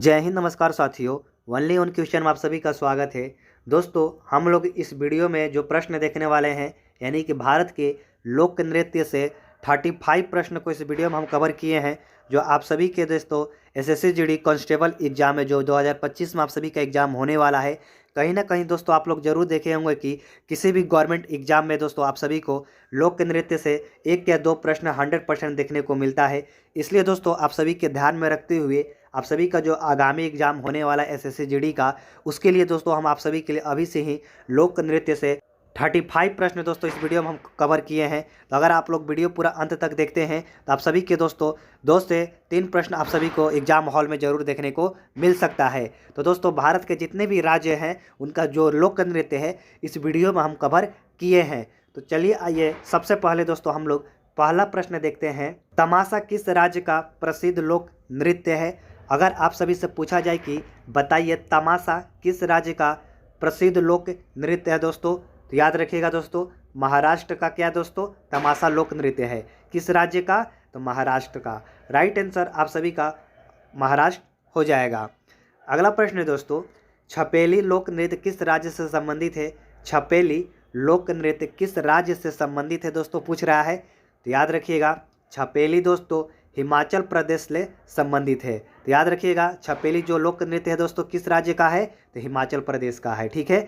जय हिंद, नमस्कार साथियों। वनली ऑन क्वेश्चन में आप सभी का स्वागत है। दोस्तों, हम लोग इस वीडियो में जो प्रश्न देखने वाले हैं, यानी कि भारत के लोक नृत्य से 35 प्रश्न को इस वीडियो में हम कवर किए हैं, जो आप सभी के दोस्तों एसएससी जीडी कांस्टेबल एग्जाम है, जो 2025 में आप सभी का एग्जाम होने वाला है। कहीं ना कहीं दोस्तों आप लोग जरूर देखे होंगे कि किसी भी गवर्नमेंट एग्जाम में दोस्तों आप सभी को लोक नृत्य से एक या दो प्रश्न 100% देखने को मिलता है। इसलिए दोस्तों आप सभी के ध्यान में रखते हुए आप सभी का जो आगामी एग्जाम होने वाला है एसएससी जीडी का, उसके लिए दोस्तों हम आप सभी के लिए अभी से ही लोक नृत्य से 35 प्रश्न दोस्तों इस वीडियो में हम कवर किए हैं। तो अगर आप लोग वीडियो पूरा अंत तक देखते हैं तो आप सभी के दोस्तों 2 से 3 प्रश्न आप सभी को एग्जाम हॉल में जरूर देखने को मिल सकता है। तो दोस्तों भारत के जितने भी राज्य हैं उनका जो लोक नृत्य है इस वीडियो में हम कवर किए हैं। तो चलिए आइए सबसे पहले दोस्तों हम लोग पहला प्रश्न देखते हैं। तमाशा किस राज्य का प्रसिद्ध लोक नृत्य है? अगर आप सभी से पूछा जाए कि बताइए तमाशा किस राज्य का प्रसिद्ध लोक नृत्य है दोस्तों, तो याद रखिएगा दोस्तों, महाराष्ट्र का क्या दोस्तों तमाशा लोक नृत्य है। किस राज्य का? तो महाराष्ट्र का। राइट आंसर आप सभी का महाराष्ट्र हो जाएगा। अगला प्रश्न है दोस्तों, छपेली लोक नृत्य किस राज्य से संबंधित है? छपेली लोक नृत्य किस राज्य से संबंधित है दोस्तों पूछ रहा है। तो याद रखिएगा छपेली दोस्तों हिमाचल प्रदेश से संबंधित है। तो याद रखिएगा छपेली जो लोक नृत्य है दोस्तों किस राज्य का है? तो हिमाचल प्रदेश का है। ठीक है।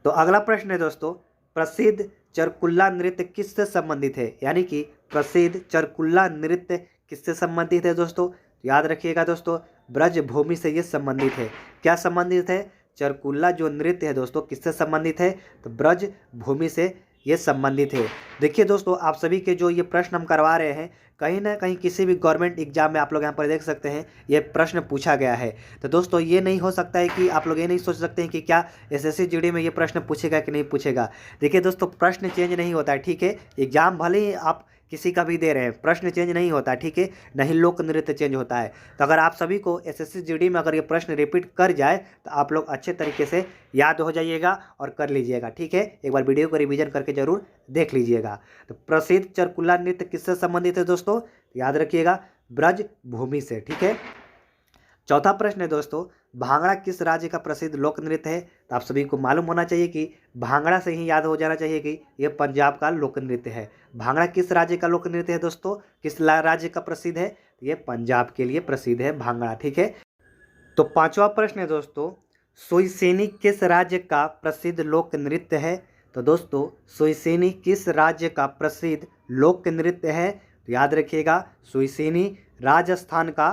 तो अगला प्रश्न है दोस्तों, प्रसिद्ध चरकुल्ला नृत्य किससे संबंधित है? यानी कि प्रसिद्ध चरकुल्ला नृत्य किससे संबंधित है दोस्तों? तो याद रखिएगा दोस्तों ब्रजभूमि से ये संबंधित है। क्या संबंधित है? चरकुल्ला जो नृत्य है दोस्तों किससे संबंधित है? तो ब्रजभूमि से ये संबंधित है। देखिए दोस्तों आप सभी के जो ये प्रश्न हम करवा रहे हैं, कहीं ना कहीं किसी भी गवर्नमेंट एग्जाम में आप लोग यहाँ पर देख सकते हैं ये प्रश्न पूछा गया है। तो दोस्तों ये नहीं हो सकता है कि आप लोग ये नहीं सोच सकते हैं कि क्या एसएससी जीडी में ये प्रश्न पूछेगा कि नहीं पूछेगा। देखिए दोस्तों प्रश्न चेंज नहीं होता है। ठीक है, एग्जाम भले ही आप किसी का भी दे रहे हैं, प्रश्न चेंज नहीं होता है। ठीक है, नहीं लोक नृत्य चेंज होता है। तो अगर आप सभी को एसएससी जीडी में अगर ये प्रश्न रिपीट कर जाए तो आप लोग अच्छे तरीके से याद हो जाइएगा और कर लीजिएगा। ठीक है, एक बार वीडियो को रिवीजन करके जरूर देख लीजिएगा। तो प्रसिद्ध चरकुल्ला नृत्य किससे संबंधित है दोस्तों? याद रखिएगा ब्रजभूमि से। ठीक है। चौथा प्रश्न है दोस्तों, भांगड़ा किस राज्य का प्रसिद्ध लोक नृत्य है? तो आप सभी को मालूम होना चाहिए कि भांगड़ा से ही याद हो जाना चाहिए कि यह पंजाब का लोक नृत्य है। भांगड़ा किस राज्य का लोक नृत्य है दोस्तों? किस राज्य का प्रसिद्ध है? ये पंजाब के लिए प्रसिद्ध है भांगड़ा। ठीक है। तो पांचवा प्रश्न है दोस्तों, सुइसेनी किस राज्य का प्रसिद्ध लोक नृत्य है? तो दोस्तों सुइसेनी किस राज्य का प्रसिद्ध लोक नृत्य है? तो याद रखिएगा सुइसेनी राजस्थान का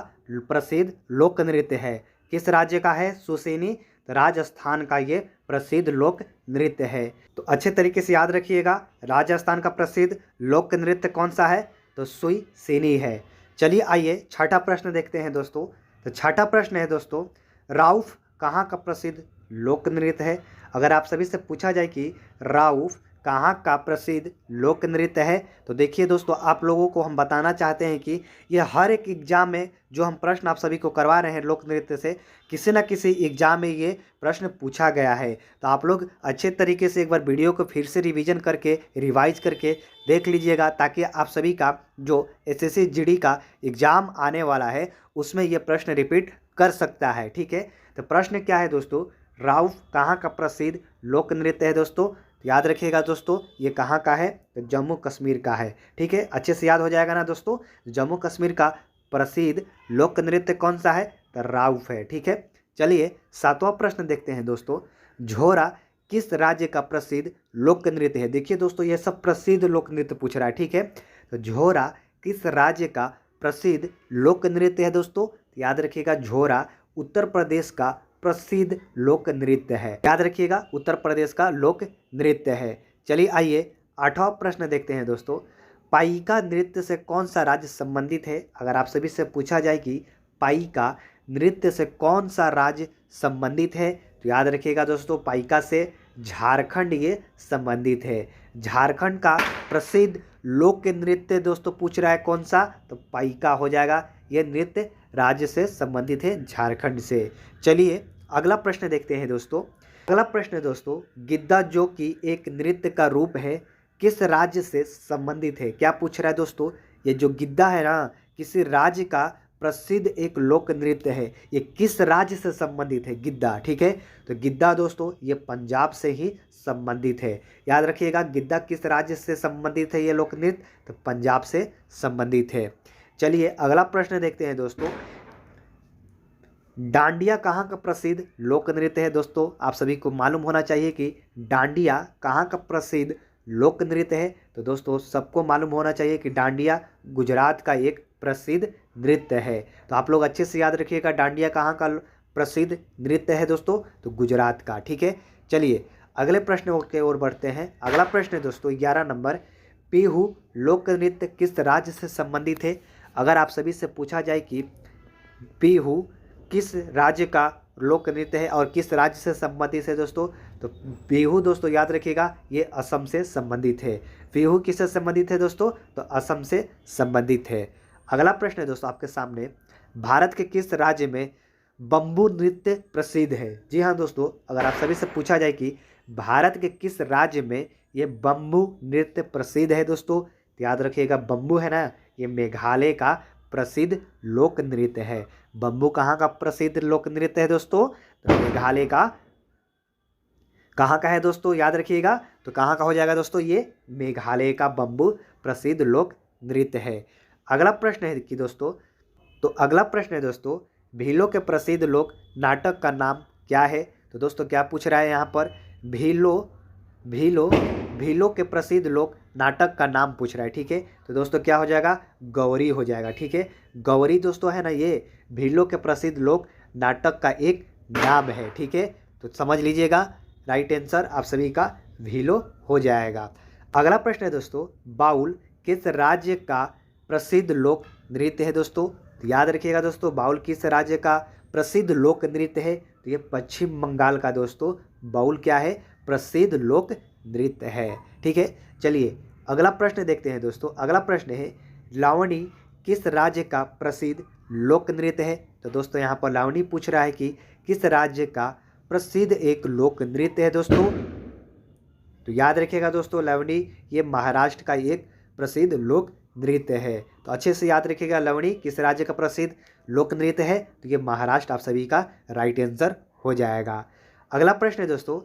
प्रसिद्ध लोक नृत्य है। किस राज्य का है सुइसेनी? तो राजस्थान का ये प्रसिद्ध लोक नृत्य है। तो अच्छे तरीके से याद रखिएगा राजस्थान का प्रसिद्ध लोक नृत्य कौन सा है? तो सुइसेनी है। चलिए आइए छठा प्रश्न देखते हैं दोस्तों। तो छठा प्रश्न है दोस्तों, राउफ कहाँ का प्रसिद्ध लोक नृत्य है? अगर आप सभी से पूछा जाए कि राउफ कहाँ का प्रसिद्ध लोक नृत्य है, तो देखिए दोस्तों आप लोगों को हम बताना चाहते हैं कि यह हर एक एग्जाम में जो हम प्रश्न आप सभी को करवा रहे हैं लोक नृत्य से, किसी न किसी एग्जाम में ये प्रश्न पूछा गया है। तो आप लोग अच्छे तरीके से एक बार वीडियो को फिर से रिवीजन करके रिवाइज करके देख लीजिएगा, ताकि आप सभी का जो एसएससी जीडी का एग्जाम आने वाला है उसमें ये प्रश्न रिपीट कर सकता है। ठीक है। तो प्रश्न क्या है दोस्तों, राउफ कहाँ का प्रसिद्ध लोक नृत्य है दोस्तों? याद रखिएगा दोस्तों ये कहाँ का है? तो जम्मू कश्मीर का है। ठीक है, अच्छे से याद हो जाएगा ना दोस्तों। जम्मू कश्मीर का प्रसिद्ध लोक नृत्य कौन सा है? तो राउफ है। ठीक है। चलिए सातवां प्रश्न देखते हैं दोस्तों, झोरा किस राज्य का प्रसिद्ध लोक नृत्य है? देखिए दोस्तों ये सब प्रसिद्ध लोक नृत्य पूछ रहा है। ठीक है। तो झोरा किस राज्य का प्रसिद्ध लोक नृत्य है दोस्तों? याद रखिएगा झोरा उत्तर प्रदेश का प्रसिद्ध लोक नृत्य है। याद रखिएगा उत्तर प्रदेश का लोक नृत्य है। चलिए आइए आठवां प्रश्न देखते हैं दोस्तों, पाइका नृत्य से कौन सा राज्य संबंधित है? अगर आप सभी से पूछा जाए कि पाइका नृत्य से कौन सा राज्य संबंधित है, तो याद रखिएगा दोस्तों पाइका से झारखंड ये संबंधित है। झारखंड का प्रसिद्ध लोक नृत्य दोस्तों पूछ रहा है कौन सा? तो पाइका हो जाएगा। यह नृत्य राज्य से संबंधित है, झारखंड से। चलिए अगला प्रश्न देखते हैं दोस्तों। अगला प्रश्न है दोस्तों, गिद्दा जो कि एक नृत्य का रूप है किस राज्य से संबंधित है? क्या पूछ रहा है दोस्तों? ये जो गिद्दा है ना किसी राज्य का प्रसिद्ध एक लोक नृत्य है, ये किस राज्य से संबंधित है? गिद्दा। ठीक है, तो गिद्दा दोस्तों ये पंजाब से ही संबंधित है। याद रखिएगा, गिद्दा किस राज्य से संबंधित है ये लोक नृत्य? तो पंजाब से संबंधित है। चलिए अगला प्रश्न देखते हैं दोस्तों। डांडिया कहाँ का प्रसिद्ध लोक नृत्य है? दोस्तों आप सभी को मालूम होना चाहिए कि डांडिया कहाँ का प्रसिद्ध लोक नृत्य है। तो दोस्तों सबको मालूम होना चाहिए कि डांडिया गुजरात का एक प्रसिद्ध नृत्य है। तो आप लोग अच्छे से याद रखिएगा, डांडिया कहाँ का प्रसिद्ध नृत्य है दोस्तों? तो गुजरात का। ठीक है, चलिए अगले प्रश्न की ओर बढ़ते हैं। अगला प्रश्न है दोस्तों 11 नंबर, पीहू लोक नृत्य किस राज्य से संबंधित है? अगर आप सभी से पूछा जाए कि पीहू किस राज्य का लोक नृत्य है और किस राज्य से संबंधित है दोस्तों? तो बिहू दोस्तों याद रखिएगा ये असम से संबंधित है। बिहू किससे संबंधित है दोस्तों? तो असम से संबंधित है। अगला प्रश्न है दोस्तों आपके सामने, भारत के किस राज्य में बम्बू नृत्य प्रसिद्ध है? जी हाँ दोस्तों, अगर आप सभी से पूछा जाए कि भारत के किस राज्य में ये बम्बू नृत्य प्रसिद्ध है दोस्तों? तो याद रखिएगा बम्बू है ना, ये मेघालय का प्रसिद्ध लोक नृत्य है। बम्बू कहाँ का प्रसिद्ध लोक नृत्य है दोस्तों? तो मेघालय का। कहाँ का है दोस्तों? याद रखिएगा, तो कहाँ का हो जाएगा दोस्तों? ये मेघालय का बम्बू प्रसिद्ध लोक नृत्य है। अगला प्रश्न है कि दोस्तों, तो अगला प्रश्न है दोस्तों, भीलों के प्रसिद्ध लोक नाटक का नाम क्या है? तो दोस्तों क्या पूछ रहा है यहाँ पर? भीलों के प्रसिद्ध लोक नाटक का नाम पूछ रहा है। ठीक है, तो दोस्तों क्या हो जाएगा? गौरी हो जाएगा। ठीक है, गौरी दोस्तों है ना, ये भीलों के प्रसिद्ध लोक नाटक का एक नाम है। ठीक है, तो समझ लीजिएगा, राइट आंसर आप सभी का भीलो हो जाएगा। अगला प्रश्न है दोस्तों, बाउल किस राज्य का प्रसिद्ध लोक नृत्य है दोस्तों? तो याद रखिएगा दोस्तों, बाउल किस राज्य का प्रसिद्ध लोक नृत्य है? तो ये पश्चिम बंगाल का दोस्तों बाउल क्या है? प्रसिद्ध लोक नृत्य है। ठीक है, चलिए अगला प्रश्न देखते हैं दोस्तों। अगला प्रश्न है, लावणी किस राज्य का प्रसिद्ध लोक नृत्य है? तो दोस्तों यहाँ पर लावणी पूछ रहा है कि किस राज्य का प्रसिद्ध एक लोक नृत्य है दोस्तों? तो याद रखिएगा दोस्तों, लावणी ये महाराष्ट्र का एक प्रसिद्ध लोक नृत्य है। तो अच्छे से याद रखिएगा, लावणी किस राज्य का प्रसिद्ध लोक नृत्य है? तो ये महाराष्ट्र आप सभी का राइट आंसर हो जाएगा। अगला प्रश्न है दोस्तों,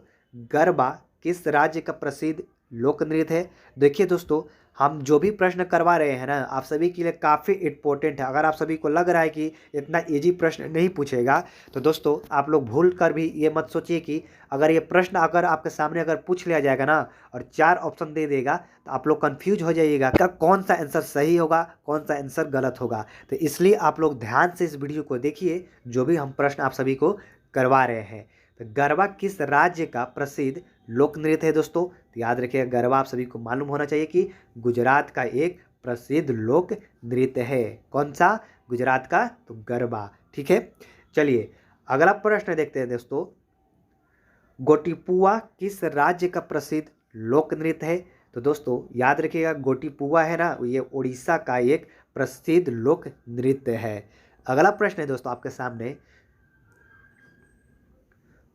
गरबा किस राज्य का प्रसिद्ध लोक नृत्य है? देखिए दोस्तों, हम जो भी प्रश्न करवा रहे हैं ना, आप सभी के लिए काफ़ी इम्पोर्टेंट है। अगर आप सभी को लग रहा है कि इतना इजी प्रश्न नहीं पूछेगा, तो दोस्तों आप लोग भूल कर भी ये मत सोचिए कि अगर ये प्रश्न अगर आपके सामने अगर पूछ लिया जाएगा ना और 4 ऑप्शन दे देगा, तो आप लोग कंफ्यूज हो जाइएगा कि कौन सा आंसर सही होगा, कौन सा आंसर गलत होगा। तो इसलिए आप लोग ध्यान से इस वीडियो को देखिए, जो भी हम प्रश्न आप सभी को करवा रहे हैं। तो गरबा किस राज्य का प्रसिद्ध लोक नृत्य है दोस्तों? तो याद रखिएगा, गरबा आप सभी को मालूम होना चाहिए कि गुजरात का एक प्रसिद्ध लोक नृत्य है। कौन सा? गुजरात का, तो गरबा। ठीक है, चलिए अगला प्रश्न देखते हैं दोस्तों, गोटीपुआ किस राज्य का प्रसिद्ध लोक नृत्य है? तो दोस्तों याद रखिएगा, गोटीपुआ है ना, ये उड़ीसा का एक प्रसिद्ध लोक नृत्य है। अगला प्रश्न है दोस्तों आपके सामने,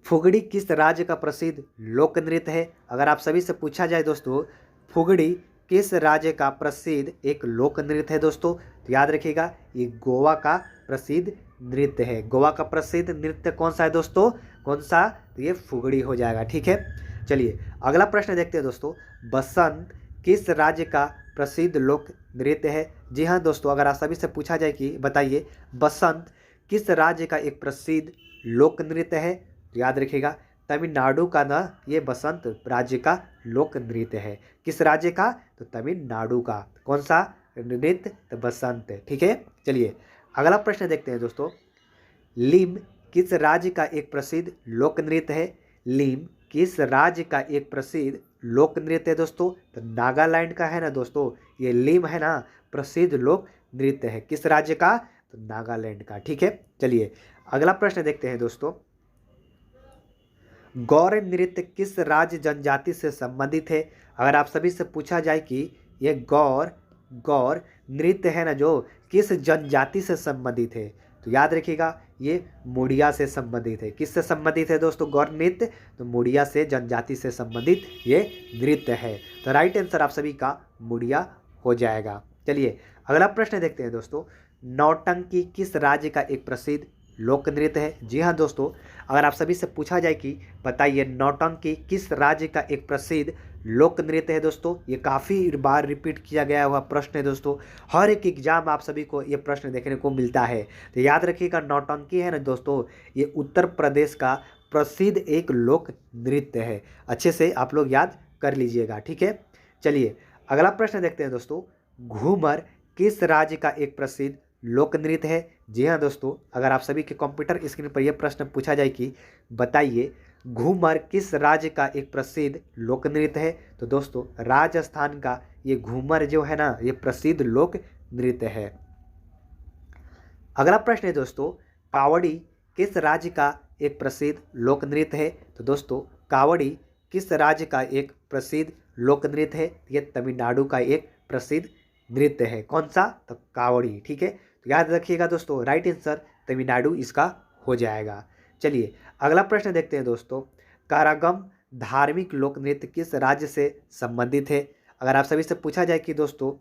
फुगड़ी किस राज्य का प्रसिद्ध लोक नृत्य है? अगर आप सभी से पूछा जाए दोस्तों, फुगड़ी किस राज्य का प्रसिद्ध एक लोक नृत्य है दोस्तों? तो याद रखिएगा, ये गोवा का प्रसिद्ध नृत्य है। गोवा का प्रसिद्ध नृत्य कौन सा है दोस्तों? कौन सा? तो ये फुगड़ी हो जाएगा। ठीक है, चलिए अगला प्रश्न देखते हैं दोस्तों, बसंत किस राज्य का प्रसिद्ध लोक नृत्य है? जी हाँ दोस्तों, अगर आप सभी से पूछा जाए कि बताइए बसंत किस राज्य का एक प्रसिद्ध लोक नृत्य है? तो याद रखिएगा, तमिलनाडु का ना ये बसंत राज्य का लोक नृत्य है। किस राज्य का? तो तमिलनाडु का। कौन सा नृत्य? तो बसंत। ठीक है, चलिए अगला प्रश्न देखते हैं दोस्तों, लिम किस राज्य का एक प्रसिद्ध लोक नृत्य है? लिम किस राज्य का एक प्रसिद्ध लोक नृत्य है दोस्तों? तो नागालैंड का है ना दोस्तों, ये लिम है ना प्रसिद्ध लोक नृत्य है। किस राज्य का? तो नागालैंड का। ठीक है, चलिए अगला प्रश्न देखते हैं दोस्तों, गौर नृत्य किस राज्य जनजाति से संबंधित है? अगर आप सभी से पूछा जाए कि ये गौर नृत्य है ना जो किस जनजाति से संबंधित है? तो याद रखिएगा, ये मुड़िया से संबंधित है। किससे संबंधित है दोस्तों गौर नृत्य? तो मुड़िया से जनजाति से संबंधित ये नृत्य है। तो राइट आंसर आप सभी का मुड़िया हो जाएगा। चलिए अगला प्रश्न देखते हैं दोस्तों, नौटंकी किस राज्य का एक प्रसिद्ध लोक नृत्य है? जी हाँ दोस्तों, अगर आप सभी से पूछा जाए कि बताइए नौटंकी किस राज्य का एक प्रसिद्ध लोक नृत्य है दोस्तों, ये काफ़ी बार रिपीट किया गया हुआ प्रश्न है दोस्तों। हर एक एग्जाम आप सभी को ये प्रश्न देखने को मिलता है। तो याद रखिएगा, नौटंकी है ना दोस्तों, ये उत्तर प्रदेश का प्रसिद्ध एक लोक नृत्य है। अच्छे से आप लोग याद कर लीजिएगा, ठीक है। चलिए अगला प्रश्न देखते हैं दोस्तों। घूमर किस राज्य का एक प्रसिद्ध लोक नृत्य है? जी हाँ दोस्तों, अगर आप सभी के कंप्यूटर स्क्रीन पर यह प्रश्न पूछा जाए कि बताइए घूमर किस राज्य का एक प्रसिद्ध लोक नृत्य है, तो दोस्तों राजस्थान का ये घूमर जो है ना, ये प्रसिद्ध लोक नृत्य है। अगला प्रश्न है दोस्तों, कावड़ी किस राज्य का एक प्रसिद्ध लोक नृत्य है? तो दोस्तों कावड़ी किस राज्य का एक प्रसिद्ध लोक नृत्य है? यह तमिलनाडु का एक प्रसिद्ध नृत्य है। कौन सा? तो कावड़ी, ठीक है। तो याद रखिएगा दोस्तों, राइट आंसर तमिलनाडु इसका हो जाएगा। चलिए अगला प्रश्न देखते हैं दोस्तों। कारागम धार्मिक लोक नृत्य किस राज्य से संबंधित है? अगर आप सभी से पूछा जाए कि दोस्तों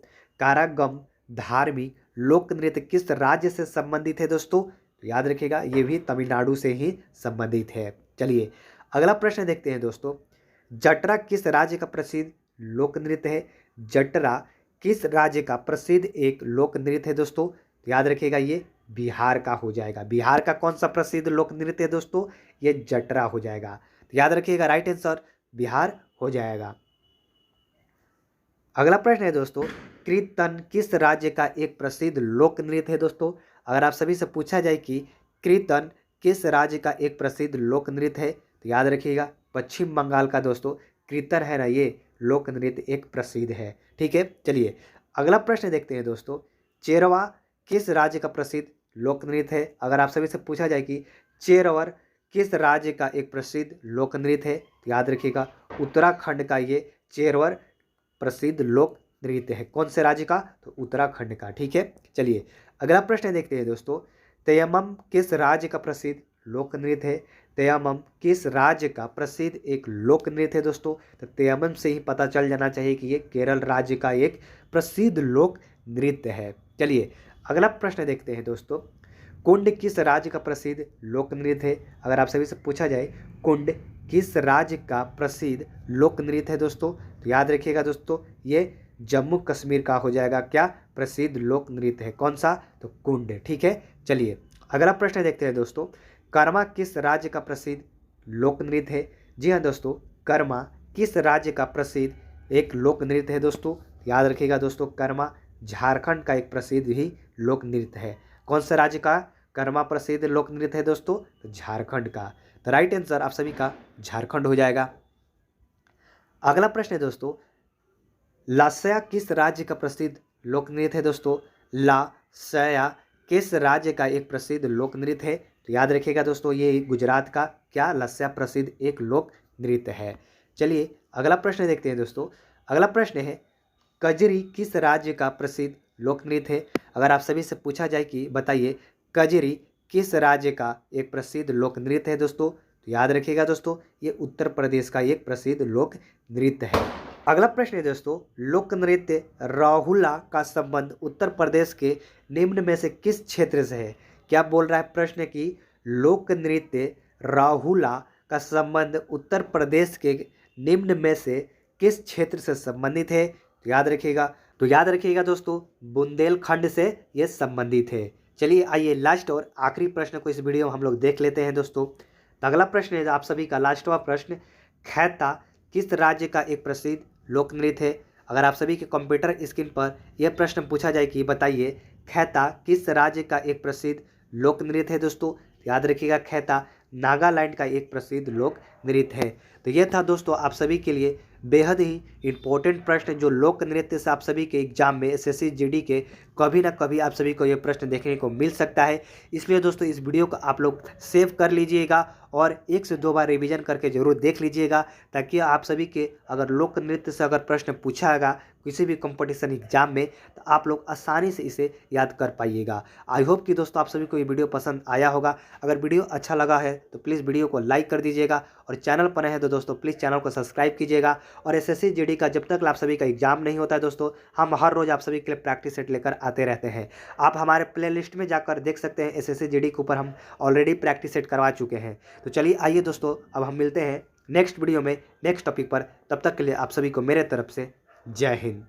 कारागम धार्मिक लोक नृत्य किस राज्य से संबंधित है दोस्तों, तो याद रखिएगा ये भी तमिलनाडु से ही संबंधित है। चलिए अगला प्रश्न देखते हैं दोस्तों। जटरा किस राज्य का प्रसिद्ध लोक नृत्य है? जटरा किस राज्य का प्रसिद्ध एक लोक नृत्य है दोस्तों? तो याद रखिएगा ये बिहार का हो जाएगा। बिहार का कौन सा प्रसिद्ध लोक नृत्य है दोस्तों? ये जटरा हो जाएगा। तो याद रखिएगा राइट आंसर बिहार हो जाएगा। अगला प्रश्न है दोस्तों, कीर्तन किस राज्य का एक प्रसिद्ध लोक नृत्य है दोस्तों? अगर आप सभी से पूछा जाए कि कीर्तन किस राज्य का एक प्रसिद्ध लोक नृत्य है, तो याद रखिएगा पश्चिम बंगाल का दोस्तों कीर्तन है ना, ये लोक नृत्य एक प्रसिद्ध है, ठीक है। चलिए अगला प्रश्न देखते हैं दोस्तों। चेरवा किस राज्य का प्रसिद्ध लोक नृत्य है? अगर आप सभी से पूछा जाए कि चेरवर किस राज्य का एक प्रसिद्ध लोक नृत्य है, तो याद रखिएगा उत्तराखंड का ये चेरवर प्रसिद्ध लोक नृत्य है। कौन से राज्य का? तो उत्तराखंड का, ठीक है। चलिए अगला प्रश्न देखते हैं दोस्तों। तयमम किस राज्य का प्रसिद्ध लोक नृत्य है? तयमम किस राज्य का प्रसिद्ध एक लोक नृत्य है दोस्तों? तो तयमम से ही पता चल जाना चाहिए कि ये केरल राज्य का एक प्रसिद्ध लोक नृत्य है। चलिए अगला प्रश्न देखते हैं दोस्तों। कुंड किस राज्य का प्रसिद्ध लोक नृत्य है? अगर आप सभी से पूछा जाए कुंड किस राज्य का प्रसिद्ध लोक नृत्य है दोस्तों, तो याद रखिएगा दोस्तों ये जम्मू कश्मीर का हो जाएगा क्या प्रसिद्ध लोक नृत्य है। कौन सा? तो कुंड, ठीक है। चलिए अगला प्रश्न देखते हैं दोस्तों। कर्मा किस राज्य का प्रसिद्ध लोक नृत्य है? जी हाँ दोस्तों, कर्मा किस राज्य का प्रसिद्ध एक लोक नृत्य है दोस्तों? याद रखिएगा दोस्तों कर्मा झारखंड का एक प्रसिद्ध ही लोक नृत्य है। कौन सा राज्य का कर्मा प्रसिद्ध लोक नृत्य है दोस्तों? तो झारखंड का। तो राइट आंसर आप सभी का झारखंड हो जाएगा। अगला प्रश्न है दोस्तों। लास्या किस राज्य का प्रसिद्ध लोक नृत्य है दोस्तों? लास्या किस राज्य का एक प्रसिद्ध लोक नृत्य है? तो याद रखिएगा दोस्तों ये गुजरात का क्या लास्या प्रसिद्ध एक लोक नृत्य है। चलिए अगला प्रश्न देखते हैं दोस्तों। अगला प्रश्न है कजरी किस राज्य का प्रसिद्ध लोक नृत्य है? अगर आप सभी से पूछा जाए कि बताइए कजरी किस राज्य का एक प्रसिद्ध लोक नृत्य है दोस्तों, तो याद रखिएगा दोस्तों ये उत्तर प्रदेश का एक प्रसिद्ध लोक नृत्य है। अगला प्रश्न है दोस्तों। लोक नृत्य राहुला का संबंध उत्तर प्रदेश के निम्न में से किस क्षेत्र से है? क्या बोल रहा है प्रश्न कि लोक नृत्य राहुला का संबंध उत्तर प्रदेश के निम्न में से किस क्षेत्र से संबंधित है? तो याद रखिएगा दोस्तों बुंदेलखंड से ये संबंधित है। चलिए आइए लास्ट और आखिरी प्रश्न को इस वीडियो में हम लोग देख लेते हैं दोस्तों। तो अगला प्रश्न है आप सभी का लास्टवा प्रश्न, खैता किस राज्य का एक प्रसिद्ध लोक नृत्य है? अगर आप सभी के कंप्यूटर स्क्रीन पर यह प्रश्न पूछा जाए कि बताइए खैता किस राज्य का एक प्रसिद्ध लोक नृत्य है दोस्तों, याद रखिएगा खैता नागालैंड का एक प्रसिद्ध लोक नृत्य है। तो यह था दोस्तों आप सभी के लिए बेहद ही इम्पोर्टेंट प्रश्न जो लोक नृत्य से आप सभी के एग्जाम में एसएससी जीडी के कभी ना कभी आप सभी को ये प्रश्न देखने को मिल सकता है। इसलिए दोस्तों इस वीडियो को आप लोग सेव कर लीजिएगा और 1 से 2 बार रिवीजन करके जरूर देख लीजिएगा, ताकि आप सभी के अगर लोक नृत्य से अगर प्रश्न पूछाएगा किसी भी कंपटीशन एग्जाम में, तो आप लोग आसानी से इसे याद कर पाइएगा। आई होप कि दोस्तों आप सभी को ये वीडियो पसंद आया होगा। अगर वीडियो अच्छा लगा है तो प्लीज़ वीडियो को लाइक कर दीजिएगा, और चैनल पर नए हैं तो दोस्तों प्लीज़ चैनल को सब्सक्राइब कीजिएगा। और SSC GD का जब तक आप सभी का एग्जाम नहीं होता है दोस्तों, हम हर रोज़ आप सभी के लिए प्रैक्टिस सेट लेकर आते रहते हैं। आप हमारे प्ले लिस्ट में जाकर देख सकते हैं, SSC GD के ऊपर हम ऑलरेडी प्रैक्टिस सेट करवा चुके हैं। तो चलिए आइए दोस्तों, अब हम मिलते हैं नेक्स्ट वीडियो में नेक्स्ट टॉपिक पर। तब तक के लिए आप सभी को मेरे तरफ से जय हिंद।